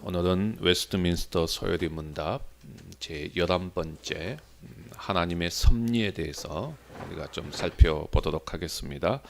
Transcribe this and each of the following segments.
오늘은 웨스트민스터 소요리 문답 제 11번째 하나님의 섭리에 대해서 우리가 좀 살펴보도록 하겠습니다.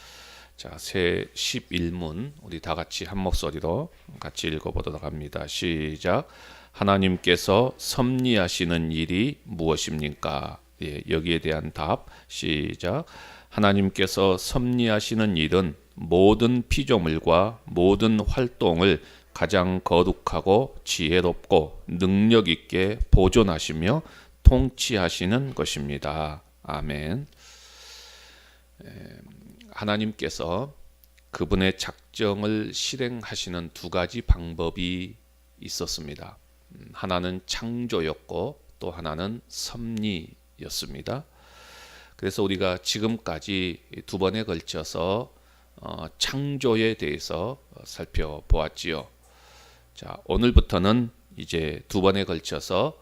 자, 새 11문 우리 다 같이 한 목소리로 같이 읽어보도록 합니다. 시작. 하나님께서 섭리하시는 일이 무엇입니까? 여기에 대한 답. 시작. 하나님께서 섭리하시는 일은 모든 피조물과 모든 활동을 가장 거룩하고 지혜롭고 능력 있게 보존하시며 통치하시는 것입니다. 아멘. 하나님께서 그분의 작정을 실행하시는 두 가지 방법이 있었습니다. 하나는 창조였고 또 하나는 섭리였습니다. 그래서 우리가 지금까지 두 번에 걸쳐서 창조에 대해서 살펴보았지요. 자, 오늘부터는 이제 두 번에 걸쳐서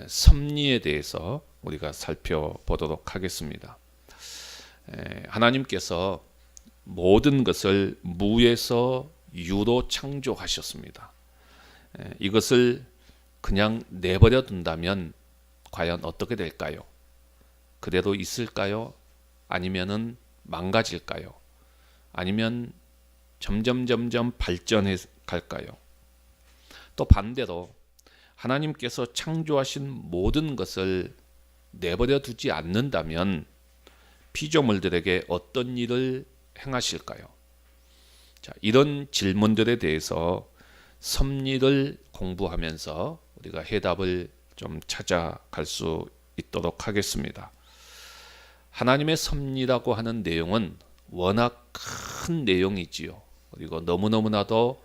섭리에 대해서 우리가 살펴보도록 하겠습니다. 하나님께서 모든 것을 무에서 유로 창조하셨습니다. 이것을 그냥 내버려 둔다면 과연 어떻게 될까요? 그대로 있을까요? 아니면은 망가질까요? 아니면 점점 발전해 갈까요? 또 반대로 하나님께서 창조하신 모든 것을 내버려 두지 않는다면 피조물들에게 어떤 일을 행하실까요? 자, 이런 질문들에 대해서 섭리를 공부하면서 우리가 해답을 좀 찾아갈 수 있도록 하겠습니다. 하나님의 섭리라고 하는 내용은 워낙 큰 내용이지요. 그리고 너무나도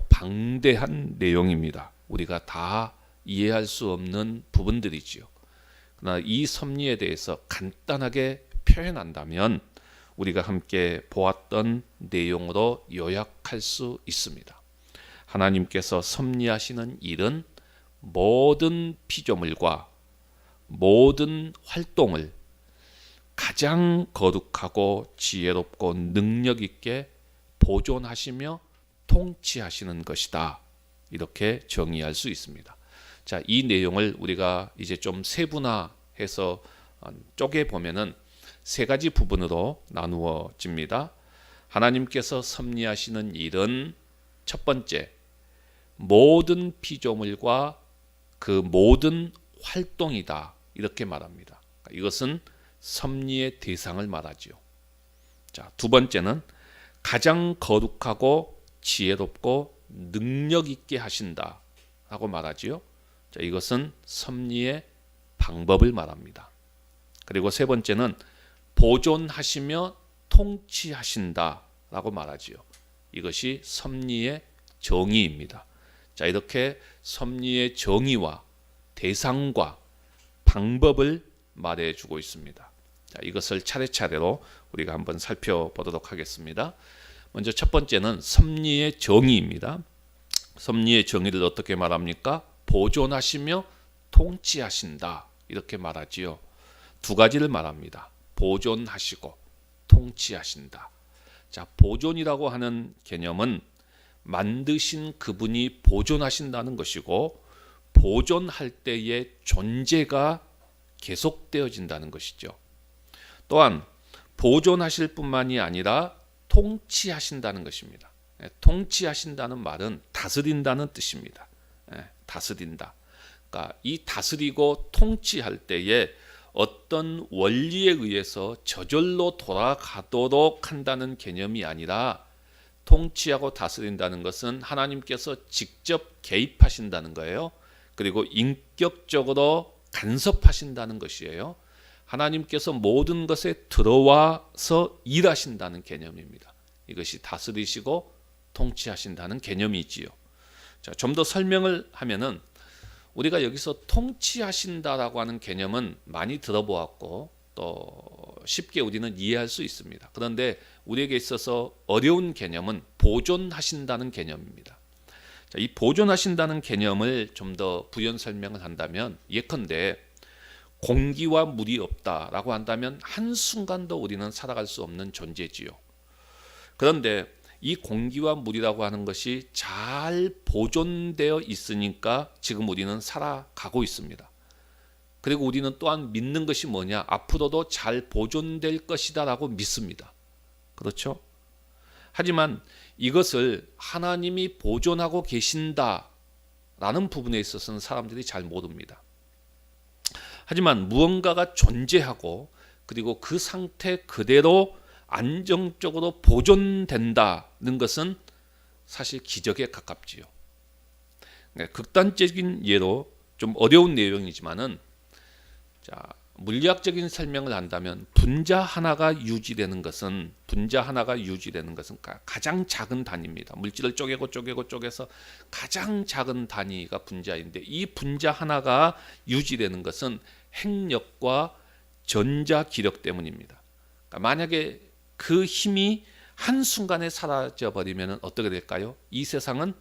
방대한 내용입니다. 우리가 다 이해할 수 없는 부분들이지요. 그러나 이 섭리에 대해서 간단하게 표현한다면 우리가 함께 보았던 내용으로 요약할 수 있습니다. 하나님께서 섭리하시는 일은 모든 피조물과 모든 활동을 가장 거룩하고 지혜롭고 능력 있게 보존하시며 통치하시는 것이다. 이렇게 정의할 수 있습니다. 자, 이 내용을 우리가 이제 좀 세분화해서 쪼개 보면은 세 가지 부분으로 나누어집니다. 하나님께서 섭리하시는 일은 첫 번째, 모든 피조물과 그 모든 활동이다. 이렇게 말합니다. 이것은 섭리의 대상을 말하지요. 자, 두 번째는 가장 거룩하고 지혜롭고 능력 있게 하신다라고 말하지요. 자, 이것은 섭리의 방법을 말합니다. 그리고 세 번째는 보존하시며 통치하신다라고 말하지요. 이것이 섭리의 정의입니다. 자, 이렇게 섭리의 정의와 대상과 방법을 말해주고 있습니다. 자, 이것을 차례차례로 우리가 한번 살펴보도록 하겠습니다. 먼저 첫 번째는 섭리의 정의입니다. 섭리의 정의를 어떻게 말합니까? 보존하시며 통치하신다. 이렇게 말하지요. 두 가지를 말합니다. 보존하시고 통치하신다. 자, 보존이라고 하는 개념은 만드신 그분이 보존하신다는 것이고 보존할 때의 존재가 계속되어진다는 것이죠. 또한 보존하실 뿐만이 아니라 통치하신다는 것입니다. 통치하신다는 말은 다스린다는 뜻입니다. 다스린다. 그러니까 이 다스리고 통치할 때에 어떤 원리에 의해서 저절로 돌아가도록 한다는 개념이 아니라 통치하고 다스린다는 것은 하나님께서 직접 개입하신다는 거예요. 그리고 인격적으로 간섭하신다는 것이에요. 하나님께서 모든 것에 들어와서 일하신다는 개념입니다. 이것이 다스리시고 통치하신다는 개념이지요. 자, 좀 더 설명을 하면은 우리가 여기서 통치하신다라고 하는 개념은 많이 들어보았고 또 쉽게 우리는 이해할 수 있습니다. 그런데 우리에게 있어서 어려운 개념은 보존하신다는 개념입니다. 자, 이 보존하신다는 개념을 좀 더 부연 설명을 한다면 예컨대 공기와 물이 없다라고 한다면 한순간도 우리는 살아갈 수 없는 존재지요. 그런데 이 공기와 물이라고 하는 것이 잘 보존되어 있으니까 지금 우리는 살아가고 있습니다. 그리고 우리는 또한 믿는 것이 뭐냐? 앞으로도 잘 보존될 것이다 라고 믿습니다. 그렇죠? 하지만 이것을 하나님이 보존하고 계신다라는 부분에 있어서는 사람들이 잘 모릅니다. 하지만 무언가가 존재하고 그리고 그 상태 그대로 안정적으로 보존된다는 것은 사실 기적에 가깝지요. 극단적인 예로 좀 어려운 내용이지만은, 자, 물리학적인 설명을 한다면 분자 하나가 유지되는 것은 가장 작은 단위입니다. 물질을 쪼개서 가장 작은 단위가 분자인데, 이 분자 하나가 유지되는 것은 핵력과 전자 기력 때문입니다. 그러니까 만약에 그 힘이 한순간에 사라져 버리면 어떻게 될까요? 이 세상은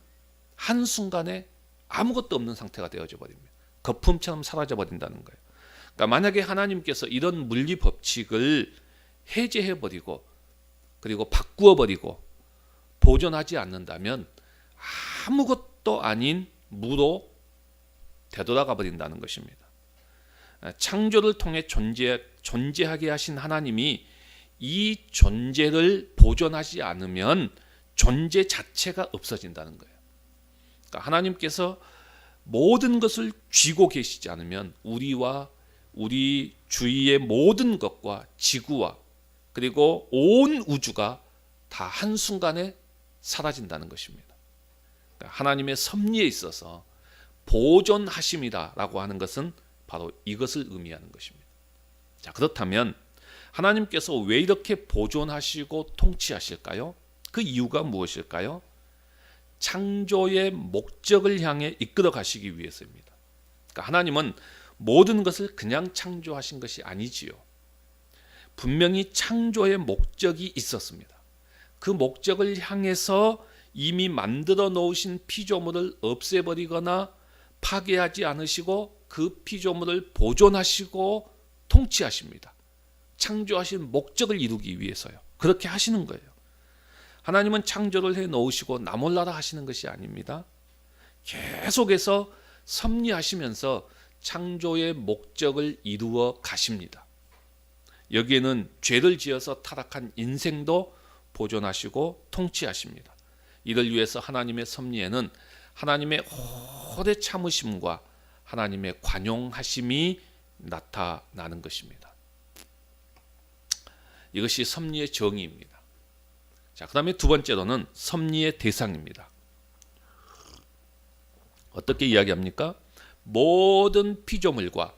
한순간에 아무것도 없는 상태가 되어져 버립니다. 거품처럼 사라져 버린다는 거예요. 그러니까 만약에 하나님께서 이런 물리 법칙을 해제해 버리고 그리고 바꾸어 버리고 보존하지 않는다면 아무것도 아닌 무로 되돌아가 버린다는 것입니다. 창조를 통해 존재하게 하신 하나님이 이 존재를 보존하지 않으면 존재 자체가 없어진다는 거예요. 그러니까 하나님께서 모든 것을 쥐고 계시지 않으면 우리와 우리 주위의 모든 것과 지구와 그리고 온 우주가 다 한순간에 사라진다는 것입니다. 그러니까 하나님의 섭리에 있어서 보존하심이다라고 하는 것은 바로 이것을 의미하는 것입니다. 자, 그렇다면 하나님께서 왜 이렇게 보존하시고 통치하실까요? 그 이유가 무엇일까요? 창조의 목적을 향해 이끌어 가시기 위해서입니다. 그러니까 하나님은 모든 것을 그냥 창조하신 것이 아니지요. 분명히 창조의 목적이 있었습니다. 그 목적을 향해서 이미 만들어 놓으신 피조물을 없애버리거나 파괴하지 않으시고 그 피조물을 보존하시고 통치하십니다. 창조하신 목적을 이루기 위해서요. 그렇게 하시는 거예요. 하나님은 창조를 해 놓으시고 나 몰라라 하시는 것이 아닙니다. 계속해서 섭리하시면서 창조의 목적을 이루어 가십니다. 여기에는 죄를 지어서 타락한 인생도 보존하시고 통치하십니다. 이를 위해서 하나님의 섭리에는 하나님의 오래 참으심과 하나님의 관용하심이 나타나는 것입니다. 이것이 섭리의 정의입니다. 자, 그다음에 두 번째로는 섭리의 대상입니다. 어떻게 이야기합니까? 모든 피조물과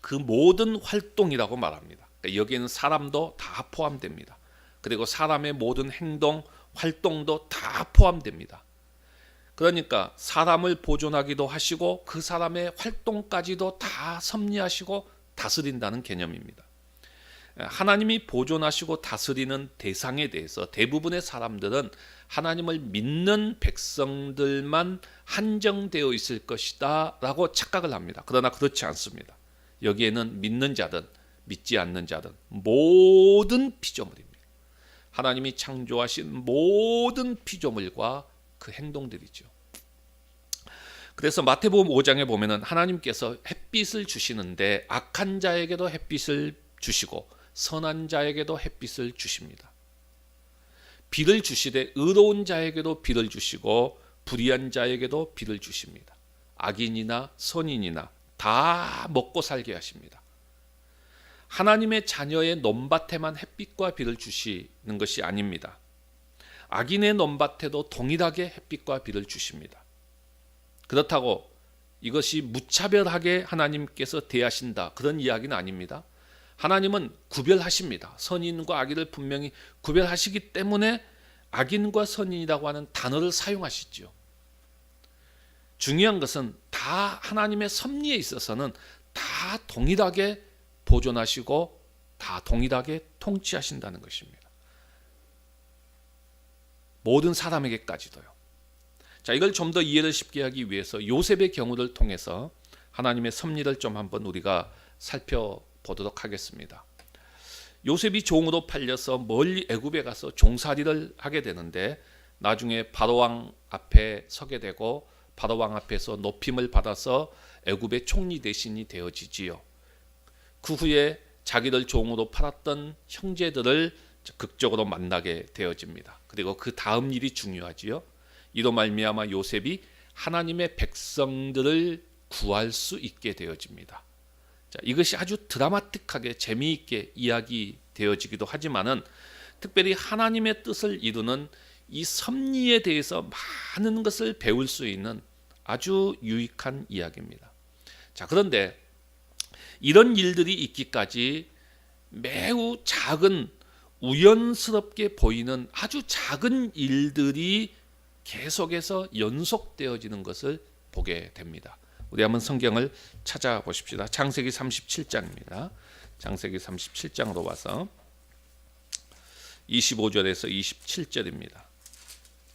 그 모든 활동이라고 말합니다. 그러니까 여기에는 사람도 다 포함됩니다. 그리고 사람의 모든 행동, 활동도 다 포함됩니다. 그러니까 사람을 보존하기도 하시고 그 사람의 활동까지도 다 섭리하시고 다스린다는 개념입니다. 하나님이 보존하시고 다스리는 대상에 대해서 대부분의 사람들은 하나님을 믿는 백성들만 한정되어 있을 것이다 라고 착각을 합니다. 그러나 그렇지 않습니다. 여기에는 믿는 자든 믿지 않는 자든 모든 피조물입니다. 하나님이 창조하신 모든 피조물과 그 행동들이죠. 그래서 마태복음 5장에 보면은 하나님께서 햇빛을 주시는데 악한 자에게도 햇빛을 주시고 선한 자에게도 햇빛을 주십니다. 비를 주시되 의로운 자에게도 비를 주시고 불의한 자에게도 비를 주십니다. 악인이나 선인이나 다 먹고 살게 하십니다. 하나님의 자녀의 논밭에만 햇빛과 비를 주시는 것이 아닙니다. 악인의 논밭에도 동일하게 햇빛과 비를 주십니다. 그렇다고 이것이 무차별하게 하나님께서 대하신다 그런 이야기는 아닙니다. 하나님은 구별하십니다. 선인과 악인을 분명히 구별하시기 때문에 악인과 선인이라고 하는 단어를 사용하시죠. 중요한 것은 다 하나님의 섭리에 있어서는 다 동일하게 보존하시고 다 동일하게 통치하신다는 것입니다. 모든 사람에게까지도요. 자, 이걸 좀 더 이해를 쉽게 하기 위해서 요셉의 경우를 통해서 하나님의 섭리를 좀 한번 우리가 살펴보도록 하겠습니다. 요셉이 종으로 팔려서 멀리 애굽에 가서 종살이를 하게 되는데 나중에 바로왕 앞에 서게 되고 바로왕 앞에서 높임을 받아서 애굽의 총리 대신이 되어지지요. 그 후에 자기들 종으로 팔았던 형제들을 극적으로 만나게 되어집니다. 그리고 그 다음 일이 중요하지요. 이로 말미암아 요셉이 하나님의 백성들을 구할 수 있게 되어집니다. 자, 이것이 아주 드라마틱하게 재미있게 이야기되어지기도 하지만은 특별히 하나님의 뜻을 이루는 이 섭리에 대해서 많은 것을 배울 수 있는 아주 유익한 이야기입니다. 자, 그런데 이런 일들이 있기까지 매우 작은 우연스럽게 보이는 아주 작은 일들이 계속해서 연속되어지는 것을 보게 됩니다. 우리 한번 성경을 찾아보십시다. 창세기 37장입니다. 창세기 37장으로 와서 25절에서 27절입니다.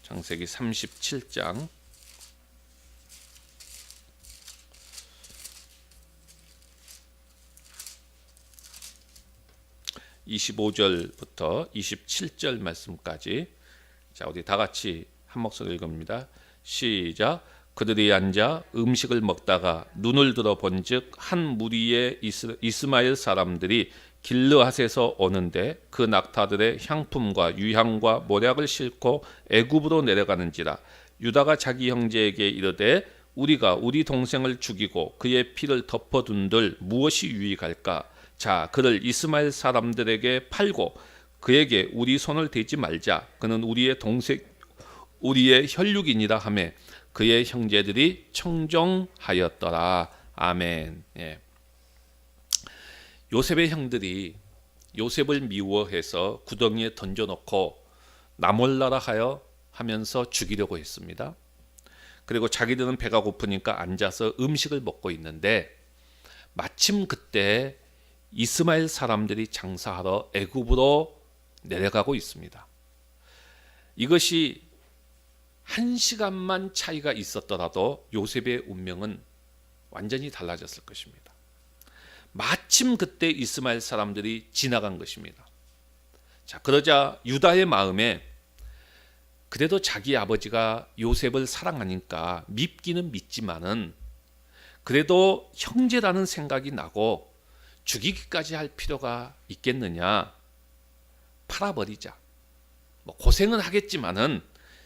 창세기 37장 25절부터 27절 말씀까지, 자, 우리 다 같이 한 목소리 읽습니다. 시작. 그들이 앉아 음식을 먹다가 눈을 들어 본즉 한 무리의 이스마엘 사람들이 길르앗에서 오는데 그 낙타들의 향품과 유향과 모략을 싣고 애굽으로 내려가는지라. 유다가 자기 형제에게 이르되 우리가 우리 동생을 죽이고 그의 피를 덮어둔들 무엇이 유익할까? 자, 그를 이스마엘 사람들에게 팔고 그에게 우리 손을 대지 말자. 그는 우리의 동생, 우리의 혈육이니라 하매 그의 형제들이 청종하였더라. 아멘. 예. 요셉의 형들이 요셉을 미워해서 구덩이에 던져놓고 나몰라라 하면서 죽이려고 했습니다. 그리고 자기들은 배가 고프니까 앉아서 음식을 먹고 있는데 마침 그때 이스마엘 사람들이 장사하러 애굽으로 내려가고 있습니다. 이것이 1시간만 차이가 있었더라도 요셉의 운명은 완전히 달라졌을 것입니다. 마침 그때 이스마엘 사람들이 지나간 것입니다. 자, 그러자 유다의 마음에 그래도 자기 아버지가 요셉을 사랑하니까 밉기는 밉지만은 그래도 형제라는 생각이 나고 죽이기까지 할 필요가 있겠느냐, 팔아버리자. 뭐 고생은 하겠지만은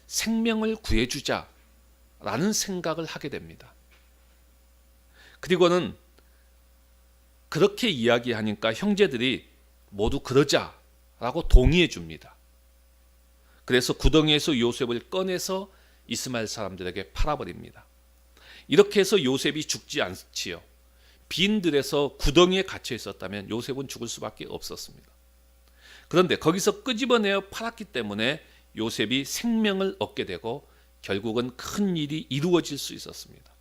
생명을 구해주자라는 생각을 하게 됩니다. 그리고는 그렇게 이야기하니까 형제들이 모두 그러자라고 동의해 줍니다. 그래서 구덩이에서 요셉을 꺼내서 이스마엘 사람들에게 팔아버립니다. 이렇게 해서 요셉이 죽지 않지요. 빈들에서 구덩이에 갇혀 있었다면 요셉은 죽을 수밖에 없었습니다. 그런데 거기서 끄집어내어 팔았기 때문에 요셉이 생명을 얻게 되고 결국은 큰 일이 이루어질 수 있었습니다.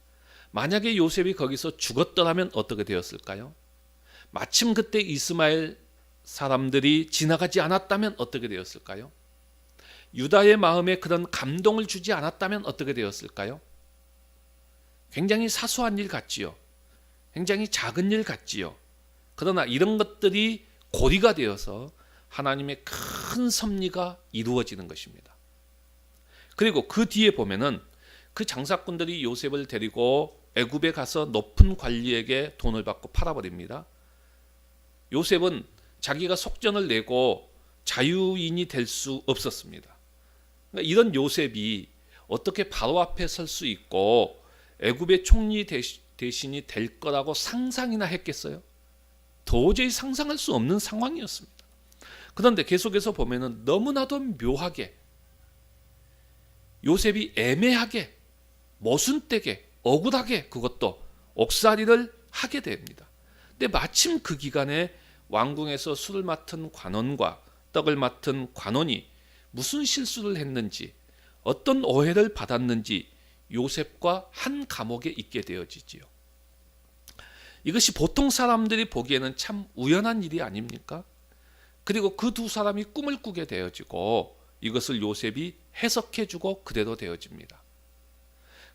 만약에 요셉이 거기서 죽었더라면 어떻게 되었을까요? 마침 그때 이스마엘 사람들이 지나가지 않았다면 어떻게 되었을까요? 유다의 마음에 그런 감동을 주지 않았다면 어떻게 되었을까요? 굉장히 사소한 일 같지요. 굉장히 작은 일 같지요. 그러나 이런 것들이 고리가 되어서 하나님의 큰 섭리가 이루어지는 것입니다. 그리고 그 뒤에 보면은 그 장사꾼들이 요셉을 데리고 애굽에 가서 높은 관리에게 돈을 받고 팔아버립니다. 요셉은 자기가 속전을 내고 자유인이 될 수 없었습니다. 그러니까 이런 요셉이 어떻게 바로 앞에 설 수 있고 애굽의 총리 대신이 될 거라고 상상이나 했겠어요? 도저히 상상할 수 없는 상황이었습니다. 그런데 계속해서 보면은 너무나도 묘하게 요셉이 애매하게 모순되게 억울하게 그것도 옥살이를 하게 됩니다. 근데 마침 그 기간에 왕궁에서 술을 맡은 관원과 떡을 맡은 관원이 무슨 실수를 했는지 어떤 오해를 받았는지 요셉과 한 감옥에 있게 되어지지요. 이것이 보통 사람들이 보기에는 참 우연한 일이 아닙니까? 그리고 그 두 사람이 꿈을 꾸게 되어지고 이것을 요셉이 해석해주고 그대로 되어집니다.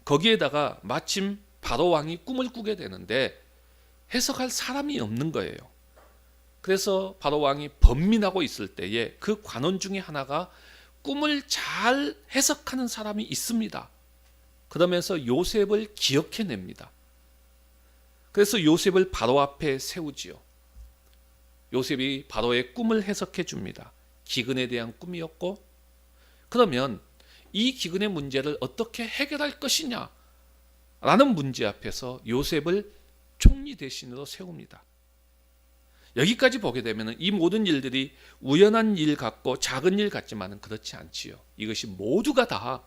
거기에다가 마침 바로 왕이 꿈을 꾸게 되는데 해석할 사람이 없는 거예요. 그래서 바로 왕이 번민하고 있을 때에 그 관원 중에 하나가 꿈을 잘 해석하는 사람이 있습니다. 그러면서 요셉을 기억해냅니다. 그래서 요셉을 바로 앞에 세우지요. 요셉이 바로의 꿈을 해석해 줍니다. 기근에 대한 꿈이었고, 그러면 이 기근의 문제를 어떻게 해결할 것이냐 라는 문제 앞에서 요셉을 총리 대신으로 세웁니다. 여기까지 보게 되면 이 모든 일들이 우연한 일 같고 작은 일 같지만은 그렇지 않지요. 이것이 모두가 다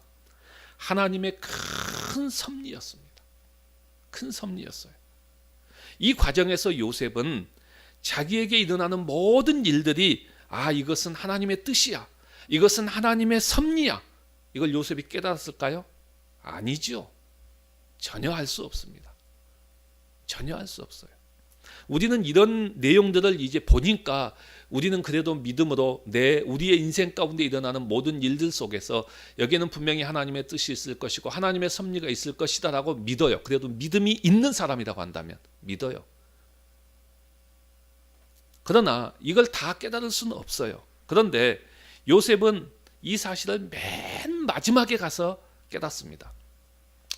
하나님의 큰 섭리였습니다. 큰 섭리였어요. 이 과정에서 요셉은 자기에게 일어나는 모든 일들이 이것은 하나님의 뜻이야, 이것은 하나님의 섭리야, 이걸 요셉이 깨달았을까요? 아니죠. 전혀 알 수 없습니다. 전혀 알 수 없어요. 우리는 이런 내용들을 이제 보니까 우리는 그래도 믿음으로 우리의 인생 가운데 일어나는 모든 일들 속에서 여기에는 분명히 하나님의 뜻이 있을 것이고 하나님의 섭리가 있을 것이다라고 믿어요. 그래도 믿음이 있는 사람이라고 한다면 믿어요. 그러나 이걸 다 깨달을 수는 없어요. 그런데 요셉은 이 사실을 맨 마지막에 가서 깨닫습니다.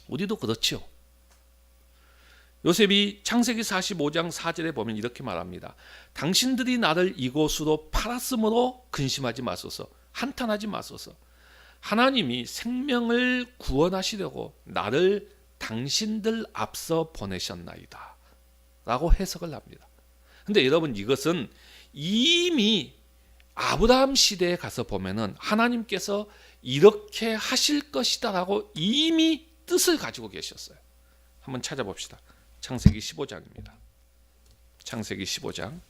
우리도 그렇죠. 요셉이 창세기 45장 4절에 보면 이렇게 말합니다. 당신들이 나를 이곳으로 팔았으므로 근심하지 마소서, 한탄하지 마소서. 하나님이 생명을 구원하시려고 나를 당신들 앞서 보내셨나이다 라고 해석을 합니다. 근데 여러분, 이것은 이미 아브라함 시대에 가서 보면은 하나님께서 이렇게 하실 것이다 라고 이미 뜻을 가지고 계셨어요. 한번 찾아봅시다. 창세기 15장입니다. 창세기 15장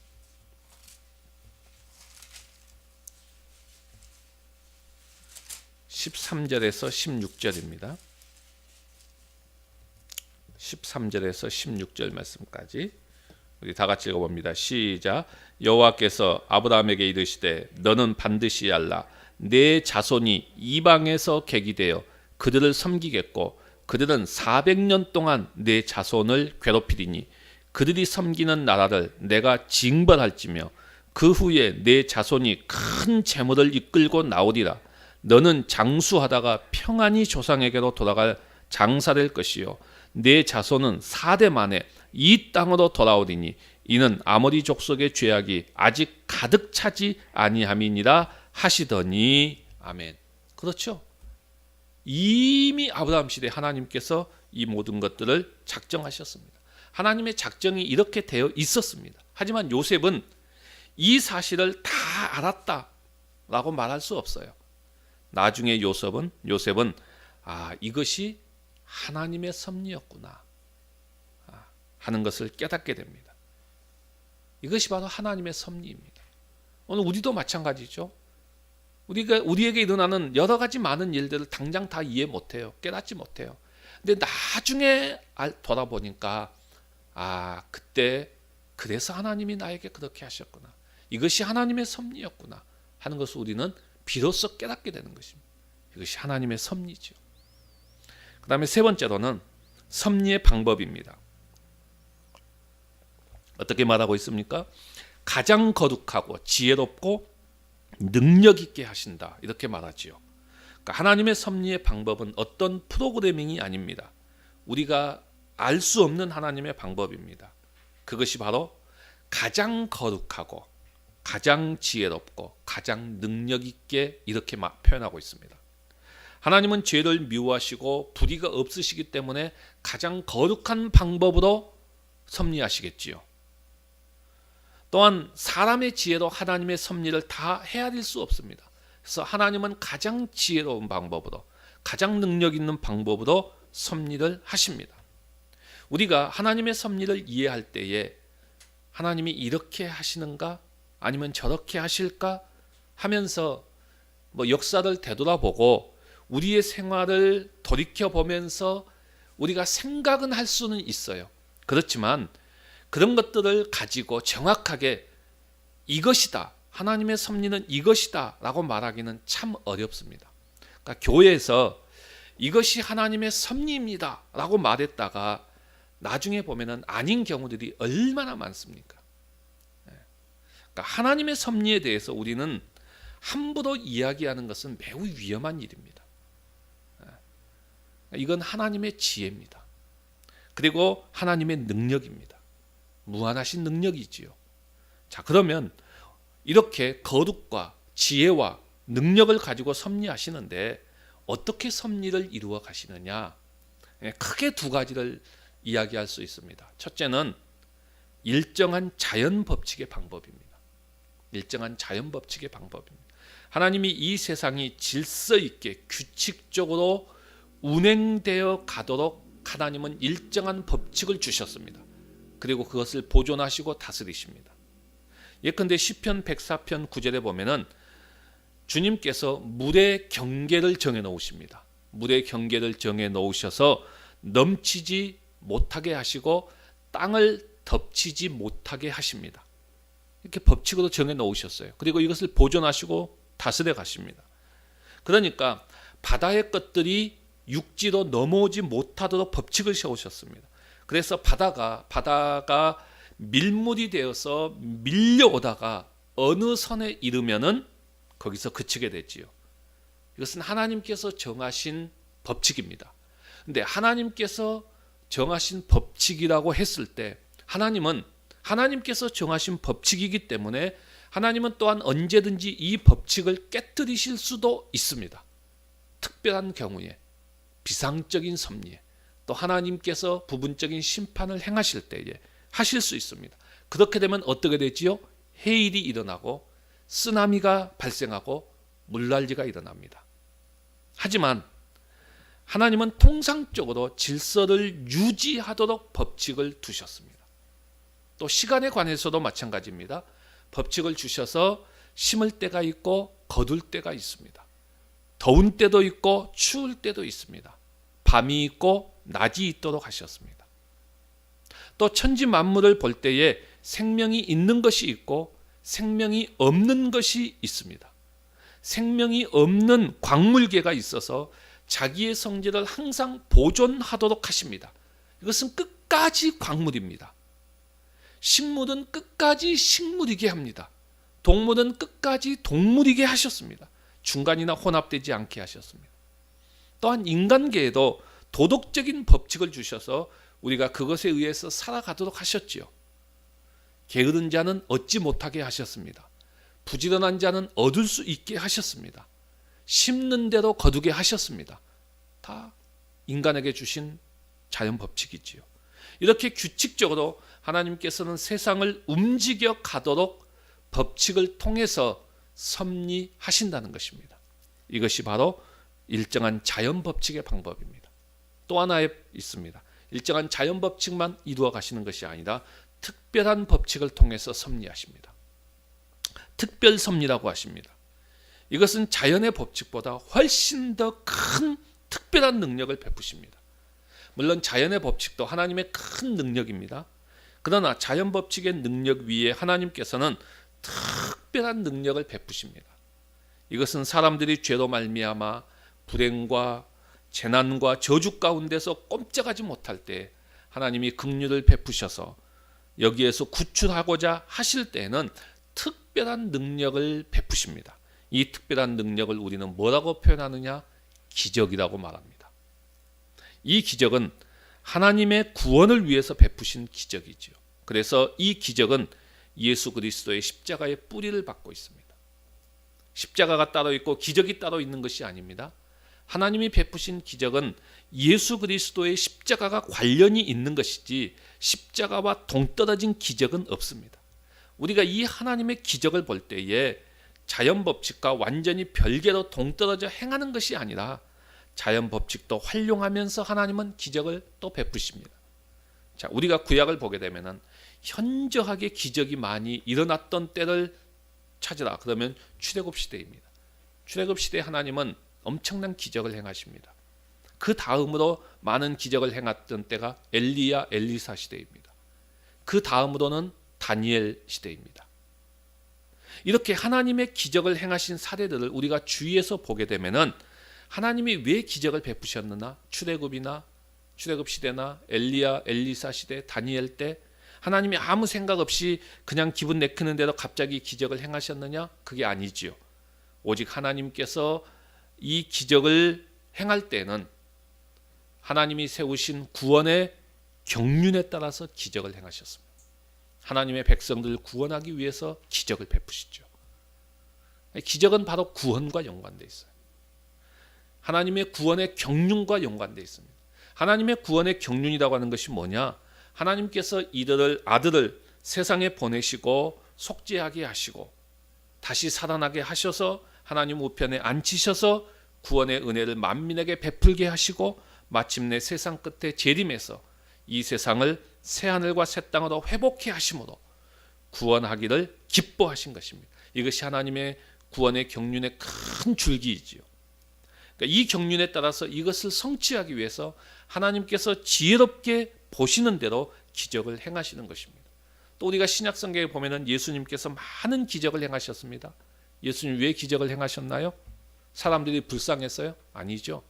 13절에서 16절입니다. 13절에서 16절 말씀까지 우리 다 같이 읽어봅니다. 시작. 여호와께서 아브라함에게 이르시되 너는 반드시 알라. 내 자손이 이방에서 계기되어 그들을 섬기겠고 그들은 400년 동안 내 자손을 괴롭히리니 그들이 섬기는 나라를 내가 징벌할지며 그 후에 내 자손이 큰 재물을 이끌고 나오리라. 너는 장수하다가 평안히 조상에게로 돌아갈 장사될 것이요 내 자손은 4대 만에 이 땅으로 돌아오리니 이는 아모리 족속의 죄악이 아직 가득 차지 아니함이니라 하시더니. 아멘. 그렇죠. 이미 아브라함 시대 하나님께서 이 모든 것들을 작정하셨습니다. 하나님의 작정이 이렇게 되어 있었습니다. 하지만 요셉은 이 사실을 다 알았다라고 말할 수 없어요. 나중에 요셉은 이것이 하나님의 섭리였구나 하는 것을 깨닫게 됩니다. 이것이 바로 하나님의 섭리입니다. 오늘 우리도 마찬가지죠. 우리에게 일어나는 여러 가지 많은 일들을 당장 다 이해 못해요. 깨닫지 못해요. 근데 나중에 돌아보니까 그때 그래서 하나님이 나에게 그렇게 하셨구나, 이것이 하나님의 섭리였구나 하는 것을 우리는 비로소 깨닫게 되는 것입니다. 이것이 하나님의 섭리죠. 그 다음에 세 번째로는 섭리의 방법입니다. 어떻게 말하고 있습니까? 가장 거룩하고 지혜롭고 능력 있게 하신다, 이렇게 말하지요. 그러니까 하나님의 섭리의 방법은 어떤 프로그래밍이 아닙니다. 우리가 알 수 없는 하나님의 방법입니다. 그것이 바로 가장 거룩하고 가장 지혜롭고 가장 능력 있게, 이렇게 표현하고 있습니다. 하나님은 죄를 미워하시고 불의가 없으시기 때문에 가장 거룩한 방법으로 섭리하시겠지요. 또한 사람의 지혜로 하나님의 섭리를 다 헤아릴 수 없습니다. 그래서 하나님은 가장 지혜로운 방법으로, 가장 능력 있는 방법으로 섭리를 하십니다. 우리가 하나님의 섭리를 이해할 때에 하나님이 이렇게 하시는가 아니면 저렇게 하실까 하면서 역사를 되돌아보고 우리의 생활을 돌이켜보면서 우리가 생각은 할 수는 있어요. 그렇지만 그런 것들을 가지고 정확하게 이것이다, 하나님의 섭리는 이것이다 라고 말하기는 참 어렵습니다. 그러니까 교회에서 이것이 하나님의 섭리입니다 라고 말했다가 나중에 보면은 아닌 경우들이 얼마나 많습니까? 그러니까 하나님의 섭리에 대해서 우리는 함부로 이야기하는 것은 매우 위험한 일입니다. 이건 하나님의 지혜입니다. 그리고 하나님의 능력입니다. 무한하신 능력이지요. 자, 그러면 이렇게 거룩과 지혜와 능력을 가지고 섭리하시는데 어떻게 섭리를 이루어 가시느냐? 크게 두 가지를 이야기할 수 있습니다. 첫째는 일정한 자연 법칙의 방법입니다. 일정한 자연 법칙의 방법입니다. 하나님이 이 세상이 질서 있게 규칙적으로 운행되어 가도록 하나님은 일정한 법칙을 주셨습니다. 그리고 그것을 보존하시고 다스리십니다. 예컨대 시편 104편 9절에 보면은 주님께서 물의 경계를 정해 놓으십니다. 물의 경계를 정해 놓으셔서 넘치지 못하게 하시고 땅을 덮치지 못하게 하십니다. 이렇게 법칙으로 정해 놓으셨어요. 그리고 이것을 보존하시고 다스려 가십니다. 그러니까 바다의 것들이 육지로 넘어오지 못하도록 법칙을 세우셨습니다. 그래서 바다가 밀물이 되어서 밀려오다가 어느 선에 이르면은 거기서 그치게 되지요. 이것은 하나님께서 정하신 법칙입니다. 근데 하나님께서 정하신 법칙이라고 했을 때 하나님께서 정하신 법칙이기 때문에 하나님은 또한 언제든지 이 법칙을 깨뜨리실 수도 있습니다. 특별한 경우에, 비상적인 섭리에, 또 하나님께서 부분적인 심판을 행하실 때에 하실 수 있습니다. 그렇게 되면 어떻게 되지요? 해일이 일어나고 쓰나미가 발생하고 물난리가 일어납니다. 하지만 하나님은 통상적으로 질서를 유지하도록 법칙을 두셨습니다. 또 시간에 관해서도 마찬가지입니다. 법칙을 주셔서 심을 때가 있고 거둘 때가 있습니다. 더운 때도 있고 추울 때도 있습니다. 밤이 있고 낮이 있도록 하셨습니다. 또 천지 만물을 볼 때에 생명이 있는 것이 있고 생명이 없는 것이 있습니다. 생명이 없는 광물계가 있어서 자기의 성질을 항상 보존하도록 하십니다. 이것은 끝까지 광물입니다. 식물은 끝까지 식물이게 합니다. 동물은 끝까지 동물이게 하셨습니다. 중간이나 혼합되지 않게 하셨습니다. 또한 인간계에도 도덕적인 법칙을 주셔서 우리가 그것에 의해서 살아가도록 하셨지요. 게으른 자는 얻지 못하게 하셨습니다. 부지런한 자는 얻을 수 있게 하셨습니다. 심는 대로 거두게 하셨습니다. 다 인간에게 주신 자연 법칙이지요. 이렇게 규칙적으로 하나님께서는 세상을 움직여 가도록 법칙을 통해서 섭리하신다는 것입니다. 이것이 바로 일정한 자연 법칙의 방법입니다. 또 하나 있습니다. 일정한 자연 법칙만 이루어 가시는 것이 아니라 특별한 법칙을 통해서 섭리하십니다. 특별 섭리라고 하십니다. 이것은 자연의 법칙보다 훨씬 더 큰 특별한 능력을 베푸십니다. 물론 자연의 법칙도 하나님의 큰 능력입니다. 그러나 자연 법칙의 능력 위에 하나님께서는 특별한 능력을 베푸십니다. 이것은 사람들이 죄로 말미암아 불행과 재난과 저주 가운데서 꼼짝하지 못할 때 하나님이 긍휼을 베푸셔서 여기에서 구출하고자 하실 때에는 특별한 능력을 베푸십니다. 이 특별한 능력을 우리는 뭐라고 표현하느냐? 기적이라고 말합니다. 이 기적은 하나님의 구원을 위해서 베푸신 기적이죠. 그래서 이 기적은 예수 그리스도의 십자가의 뿌리를 받고 있습니다. 십자가가 따로 있고 기적이 따로 있는 것이 아닙니다. 하나님이 베푸신 기적은 예수 그리스도의 십자가가 관련이 있는 것이지 십자가와 동떨어진 기적은 없습니다. 우리가 이 하나님의 기적을 볼 때에 자연 법칙과 완전히 별개로 동떨어져 행하는 것이 아니라 자연 법칙도 활용하면서 하나님은 기적을 또 베푸십니다. 자, 우리가 구약을 보게 되면은 현저하게 기적이 많이 일어났던 때를 찾으라. 그러면 출애굽 시대입니다. 출애굽 시대 하나님은 엄청난 기적을 행하십니다. 그 다음으로 많은 기적을 행했던 때가 엘리야, 엘리사 시대입니다. 그 다음으로는 다니엘 시대입니다. 이렇게 하나님의 기적을 행하신 사례들을 우리가 주위에서 보게 되면은 하나님이 왜 기적을 베푸셨느냐? 출애굽 시대나 엘리야, 엘리사 시대, 다니엘 때 하나님이 아무 생각 없이 그냥 기분 내키는 대로 갑자기 기적을 행하셨느냐? 그게 아니지요. 오직 하나님께서 이 기적을 행할 때는 하나님이 세우신 구원의 경륜에 따라서 기적을 행하셨습니다. 하나님의 백성들을 구원하기 위해서 기적을 베푸시죠. 기적은 바로 구원과 연관되어 있어요. 하나님의 구원의 경륜과 연관되어 있습니다. 하나님의 구원의 경륜이라고 하는 것이 뭐냐? 하나님께서 이들을 아들을 세상에 보내시고 속죄하게 하시고 다시 살아나게 하셔서 하나님 우편에 앉히셔서 구원의 은혜를 만민에게 베풀게 하시고 마침내 세상 끝에 재림해서 이 세상을 새하늘과 새 땅으로 회복해 하심으로 구원하기를 기뻐하신 것입니다. 이것이 하나님의 구원의 경륜의 큰 줄기이지요. 그러니까 이 경륜에 따라서 이것을 성취하기 위해서 하나님께서 지혜롭게 보시는 대로 기적을 행하시는 것입니다. 또 우리가 신약성경에 보면은 예수님께서 많은 기적을 행하셨습니다. 예수님 왜 기적을 행하셨나요? 사람들이 불쌍했어요? 아니죠.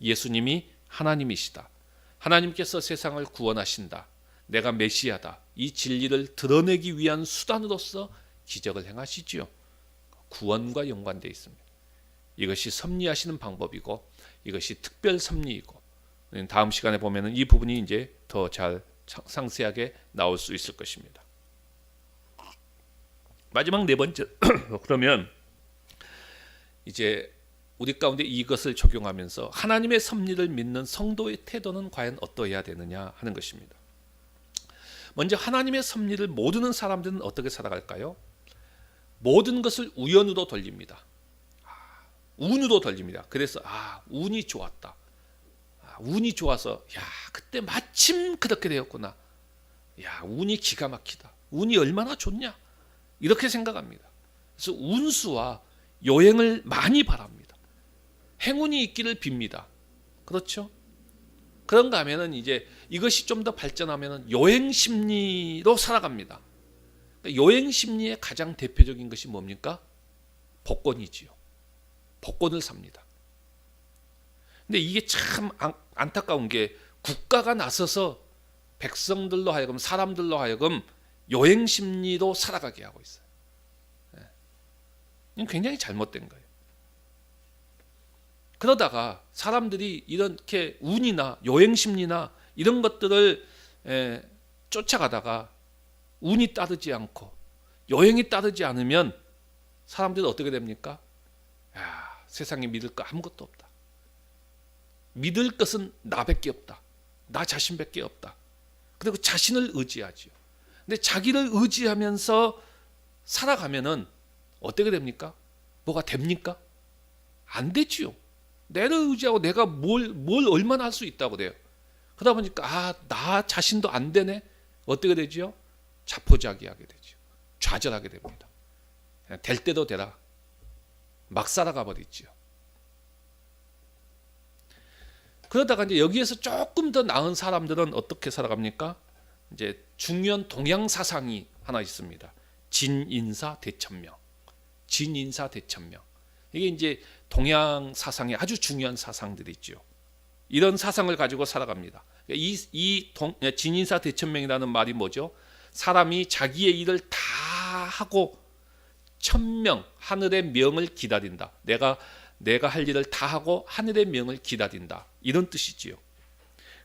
예수님이 하나님이시다. 하나님께서 세상을 구원하신다. 내가 메시아다. 이 진리를 드러내기 위한 수단으로서 기적을 행하시지요. 구원과 연관되어 있습니다. 이것이 섭리하시는 방법이고 이것이 특별 섭리이고 다음 시간에 보면은 이 부분이 이제 더 잘 상세하게 나올 수 있을 것입니다. 마지막 네 번째 그러면 이제 우리 가운데 이것을 적용하면서 하나님의 섭리를 믿는 성도의 태도는 과연 어떠해야 되느냐 하는 것입니다. 먼저 하나님의 섭리를 모르는 사람들은 어떻게 살아갈까요? 모든 것을 우연으로 돌립니다. 운으로 돌립니다. 그래서 운이 좋았다. 운이 좋아서 그때 마침 그렇게 되었구나. 운이 기가 막히다. 운이 얼마나 좋냐. 이렇게 생각합니다. 그래서 운수와 여행을 많이 바랍니다. 행운이 있기를 빕니다. 그렇죠? 그런가 하면은 이제 이것이 좀 더 발전하면은 여행 심리로 살아갑니다. 그러니까 여행 심리의 가장 대표적인 것이 뭡니까? 복권이지요. 복권을 삽니다. 근데 이게 참 안타까운 게 국가가 나서서 백성들로 하여금 사람들로 하여금 여행 심리로 살아가게 하고 있어요. 이건 굉장히 잘못된 거예요. 그러다가 사람들이 이렇게 운이나 여행 심리나 이런 것들을 쫓아가다가 운이 따르지 않고 여행이 따르지 않으면 사람들은 어떻게 됩니까? 세상에 믿을 거 아무것도 없다. 믿을 것은 나밖에 없다. 나 자신밖에 없다. 그리고 자신을 의지하지요. 근데 자기를 의지하면서 살아가면은 어떻게 됩니까? 뭐가 됩니까? 안 되지요. 내를 의지하고 내가 뭘 얼마나 할 수 있다고 그래요. 그러다 보니까 나 자신도 안 되네. 어떻게 되지요? 자포자기하게 되죠. 좌절하게 됩니다. 될 때도 되라. 막 살아가 버리지요. 그러다가 이제 여기에서 조금 더 나은 사람들은 어떻게 살아갑니까? 이제 중요한 동양 사상이 하나 있습니다. 진인사 대천명. 진인사 대천명. 이게 이제 동양 사상의 아주 중요한 사상들이 있죠. 이런 사상을 가지고 살아갑니다. 진인사 대천명이라는 말이 뭐죠? 사람이 자기의 일을 다 하고 천명, 하늘의 명을 기다린다. 내가 할 일을 다 하고 하늘의 명을 기다린다. 이런 뜻이지요.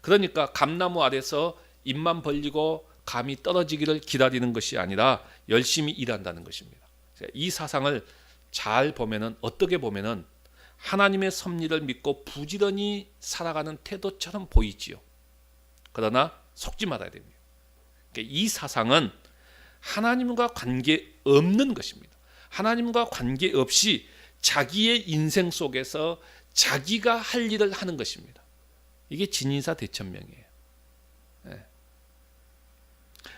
그러니까 감나무 아래서 입만 벌리고 감이 떨어지기를 기다리는 것이 아니라 열심히 일한다는 것입니다. 이 사상을 잘 보면은 어떻게 보면은 하나님의 섭리를 믿고 부지런히 살아가는 태도처럼 보이지요. 그러나 속지 말아야 됩니다. 이 사상은 하나님과 관계 없는 것입니다. 하나님과 관계없이 자기의 인생 속에서 자기가 할 일을 하는 것입니다. 이게 진인사 대천명이에요.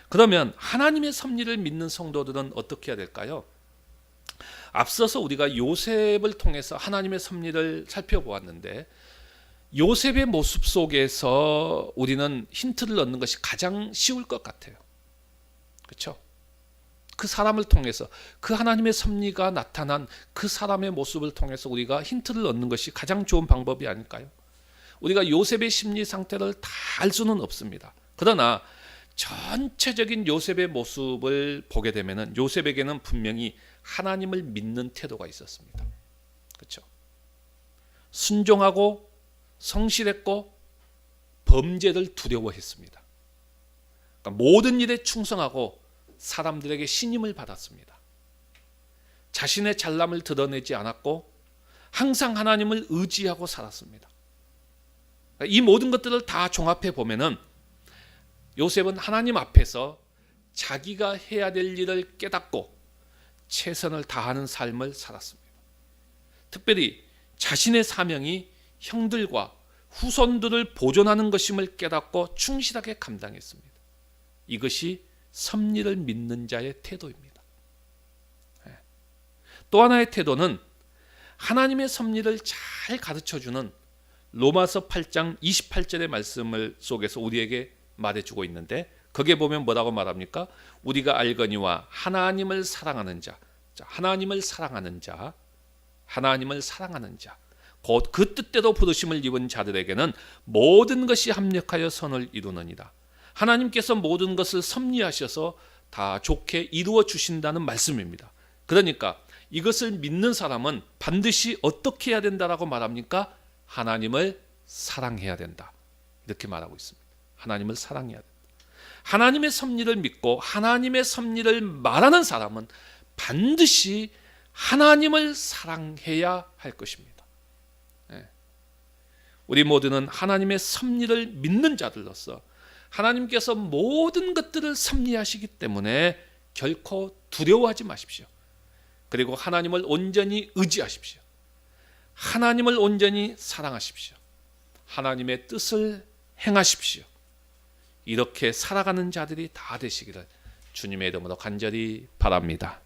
그러면 하나님의 섭리를 믿는 성도들은 어떻게 해야 될까요? 앞서서 우리가 요셉을 통해서 하나님의 섭리를 살펴보았는데 요셉의 모습 속에서 우리는 힌트를 얻는 것이 가장 쉬울 것 같아요. 그렇죠? 그 사람을 통해서 그 하나님의 섭리가 나타난 그 사람의 모습을 통해서 우리가 힌트를 얻는 것이 가장 좋은 방법이 아닐까요? 우리가 요셉의 심리 상태를 다 알 수는 없습니다. 그러나 전체적인 요셉의 모습을 보게 되면은 요셉에게는 분명히 하나님을 믿는 태도가 있었습니다. 그렇죠? 순종하고 성실했고 범죄를 두려워했습니다. 그러니까 모든 일에 충성하고 사람들에게 신임을 받았습니다. 자신의 잘남을 드러내지 않았고 항상 하나님을 의지하고 살았습니다. 이 모든 것들을 다 종합해 보면은 요셉은 하나님 앞에서 자기가 해야 될 일을 깨닫고 최선을 다하는 삶을 살았습니다. 특별히 자신의 사명이 형들과 후손들을 보존하는 것임을 깨닫고 충실하게 감당했습니다. 이것이 섭리를 믿는 자의 태도입니다. 또 하나의 태도는 하나님의 섭리를 잘 가르쳐주는 로마서 8장 28절의 말씀을 속에서 우리에게 말해주고 있는데, 거기에 보면 뭐라고 말합니까? 우리가 알거니와 하나님을 사랑하는 자, 하나님을 사랑하는 자, 하나님을 사랑하는 자, 곧 그 뜻대로 부르심을 입은 자들에게는 모든 것이 합력하여 선을 이루느니라. 하나님께서 모든 것을 섭리하셔서 다 좋게 이루어 주신다는 말씀입니다. 그러니까 이것을 믿는 사람은 반드시 어떻게 해야 된다라고 말합니까? 하나님을 사랑해야 된다, 이렇게 말하고 있습니다. 하나님을 사랑해야 된다. 하나님의 섭리를 믿고 하나님의 섭리를 말하는 사람은 반드시 하나님을 사랑해야 할 것입니다. 우리 모두는 하나님의 섭리를 믿는 자들로서 하나님께서 모든 것들을 섭리하시기 때문에 결코 두려워하지 마십시오. 그리고 하나님을 온전히 의지하십시오. 하나님을 온전히 사랑하십시오. 하나님의 뜻을 행하십시오. 이렇게 살아가는 자들이 다 되시기를 주님의 이름으로 간절히 바랍니다.